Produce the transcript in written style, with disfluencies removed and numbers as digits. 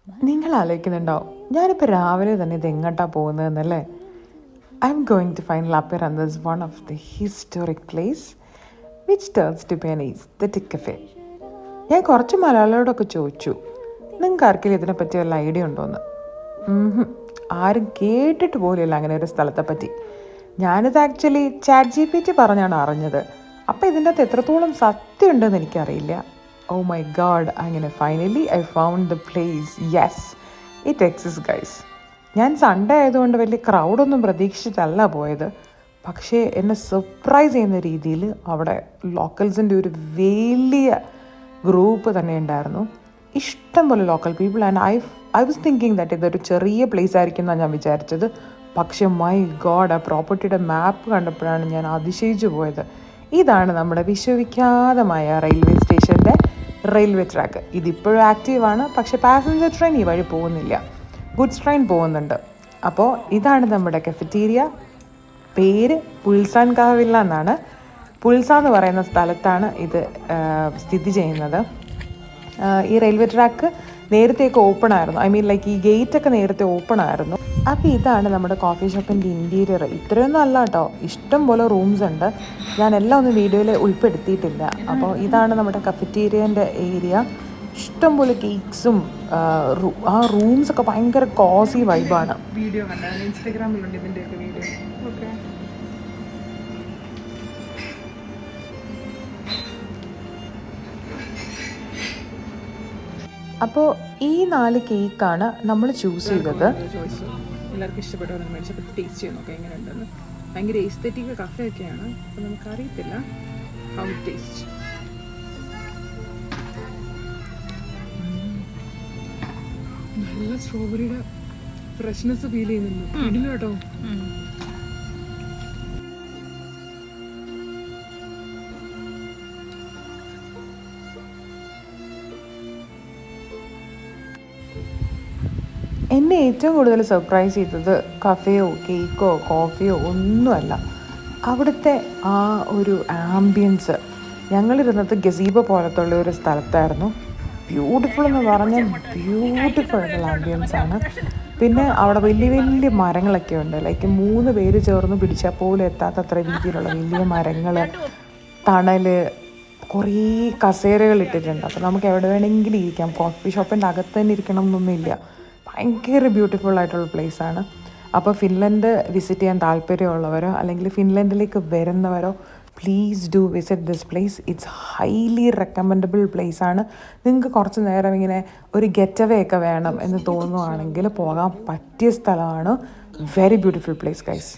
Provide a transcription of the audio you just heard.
നിങ്ങൾ ആലോചിക്കുന്നുണ്ടോ ഞാനിപ്പോൾ രാവിലെ തന്നെ ഇത് എങ്ങോട്ടാണ് പോകുന്നതെന്നല്ലേ? I'm going to find La Piranda as one of the historic place which turns to be an aesthetic cafe. ഞാൻ കുറച്ച് മലയാളികളോടൊക്കെ ചോദിച്ചു, നിങ്ങൾക്ക് ആർക്കെങ്കിലും ഇതിനെപ്പറ്റി വല്ല ഐഡിയ ഉണ്ടോയെന്ന്. ആരും കേട്ടിട്ട് പോലുമില്ല അങ്ങനെ ഒരു സ്ഥലത്തെ പറ്റി. ഞാനിത് ആക്ച്വലി ChatGPT പറഞ്ഞാണ് അറിഞ്ഞത്. അപ്പോൾ ഇതിൻ്റെ അകത്ത് എത്രത്തോളം സത്യം ഉണ്ടെന്ന് എനിക്കറിയില്ല. ഓ മൈ ഗാഡ്, അങ്ങനെ finally I found the place. Yes, it exist guys. ഞാൻ സൺഡേ ആയതുകൊണ്ട് വലിയ ക്രൗഡൊന്നും പ്രതീക്ഷിച്ചിട്ടല്ല പോയത്. പക്ഷേ എന്നെ സർപ്രൈസ് ചെയ്യുന്ന രീതിയിൽ അവിടെ ലോക്കൽസിൻ്റെ ഒരു വലിയ ഗ്രൂപ്പ് തന്നെ ഉണ്ടായിരുന്നു. ഇഷ്ടംപോലെ local people. And I was thinking that ഇതൊരു ചെറിയ പ്ലേസ് ആയിരിക്കും എന്നാണ് ഞാൻ വിചാരിച്ചത്. പക്ഷേ മൈ ഗോഡ്, ആ പ്രോപ്പർട്ടിയുടെ മാപ്പ് കണ്ടപ്പോഴാണ് ഞാൻ അതിശയിച്ചു പോയത്. ഇതാണ് നമ്മുടെ വിശ്വവിഖ്യാതമായ റെയിൽവേ സ്റ്റേഷൻ്റെ റെയിൽവേ ട്രാക്ക്. ഇതിപ്പോഴും ആക്റ്റീവാണ്, പക്ഷേ പാസഞ്ചർ ട്രെയിൻ ഈ വഴി പോകുന്നില്ല, ഗുഡ്സ് ട്രെയിൻ പോകുന്നുണ്ട്. അപ്പോൾ ഇതാണ് നമ്മുടെ കഫറ്റീരിയ. പേര് പുൽസാൻ കാവില്ല എന്നാണ്. പുൽസ എന്ന് പറയുന്ന സ്ഥലത്താണ് ഇത് സ്ഥിതി ചെയ്യുന്നത്. ഈ റെയിൽവേ ട്രാക്ക് നേരത്തെയൊക്കെ ഓപ്പൺ ആയിരുന്നു. ഐ മീൻ ലൈക്ക് ഈ ഗേറ്റൊക്കെ നേരത്തെ ഓപ്പൺ ആയിരുന്നു. അപ്പോൾ ഇതാണ് നമ്മുടെ കോഫി ഷോപ്പിൻ്റെ ഇൻറ്റീരിയർ. ഇത്രയൊന്നും അല്ല കേട്ടോ, ഇഷ്ടം പോലെ റൂംസ് ഉണ്ട്. ഞാൻ എല്ലാം ഒന്നും വീഡിയോയിൽ ഉൾപ്പെടുത്തിയിട്ടില്ല. അപ്പോൾ ഇതാണ് നമ്മുടെ കഫറ്റീരിയൻ്റെ ഏരിയ. ഇഷ്ടംപോലെ കേക്ക്സും ആ റൂംസൊക്കെ ഭയങ്കര കോസി വൈബാണ്. വീഡിയോ കണ്ടാണ്, ഇൻസ്റ്റാഗ്രാമിലുണ്ട് ഇതിൻ്റെയൊക്കെ വീഡിയോ. ഓക്കെ, അപ്പോൾ ഈ 4 കേക്കാണ് നമ്മൾ ചൂസ് ചെയ്തത്. എല്ലാവർക്കും ഇഷ്ടപ്പെട്ടോ എന്ന് മേടിച്ചപ്പോൾ ടേസ്റ്റ് ചെയ്ത് നോക്കാം എങ്ങനെയുണ്ടെന്ന്. ഭയങ്കര എസ്തെറ്റിക് കഫേ ഒക്കെയാണ്, അപ്പോൾ നമുക്കറിയത്തില്ല ഹൗ ടേസ്റ്റ്. നല്ല സ്ട്രോബെറിയുടെ ഫ്രഷ്നെസ് ഫീൽ ചെയ്യുന്നുണ്ട്. ഇടില്ല കേട്ടോ. എന്നെ ഏറ്റവും കൂടുതൽ സർപ്രൈസ് ചെയ്തത് കഫേയോ കേക്കോ കോഫിയോ ഒന്നുമല്ല, അവിടുത്തെ ആ ഒരു ആംബിയൻസ്. ഞങ്ങളിരുന്നത് ഗസീബോ പോലത്തുള്ള ഒരു സ്ഥലത്തായിരുന്നു. ബ്യൂട്ടിഫുൾ എന്ന് പറഞ്ഞാൽ ബ്യൂട്ടിഫുൾ ആയിട്ടുള്ള ആംബിയൻസ് ആണ്. പിന്നെ അവിടെ വലിയ വലിയ മരങ്ങളൊക്കെ ഉണ്ട്. ലൈക്ക് 3 പേര് ചേർന്ന് പിടിച്ചാൽ പോലും എത്താത്തത്ര രീതിയിലുള്ള വലിയ മരങ്ങൾ, തണൽ, കുറേ കസേരകൾ ഇട്ടിട്ടുണ്ട്. അപ്പോൾ നമുക്ക് എവിടെ വേണമെങ്കിലും ഇരിക്കാം. കോഫി ഷോപ്പിൻ്റെ അകത്ത് തന്നെ ഇരിക്കണം എന്നൊന്നുമില്ല. ഭയങ്കര ബ്യൂട്ടിഫുൾ ആയിട്ടുള്ള പ്ലേസാണ്. അപ്പോൾ ഫിൻലൻഡ് വിസിറ്റ് ചെയ്യാൻ താല്പര്യമുള്ളവരോ അല്ലെങ്കിൽ ഫിൻലൻഡിലേക്ക് വരുന്നവരോ please do visit this place. It's highly recommendable പ്ലേസാണ്. നിങ്ങൾക്ക് കുറച്ച് നേരം ഇങ്ങനെ ഒരു ഗെറ്റ് അവേ ഒക്കെ വേണം എന്ന് തോന്നുവാണെങ്കിൽ പോകാൻ പറ്റിയ സ്ഥലമാണ്. Very beautiful place guys.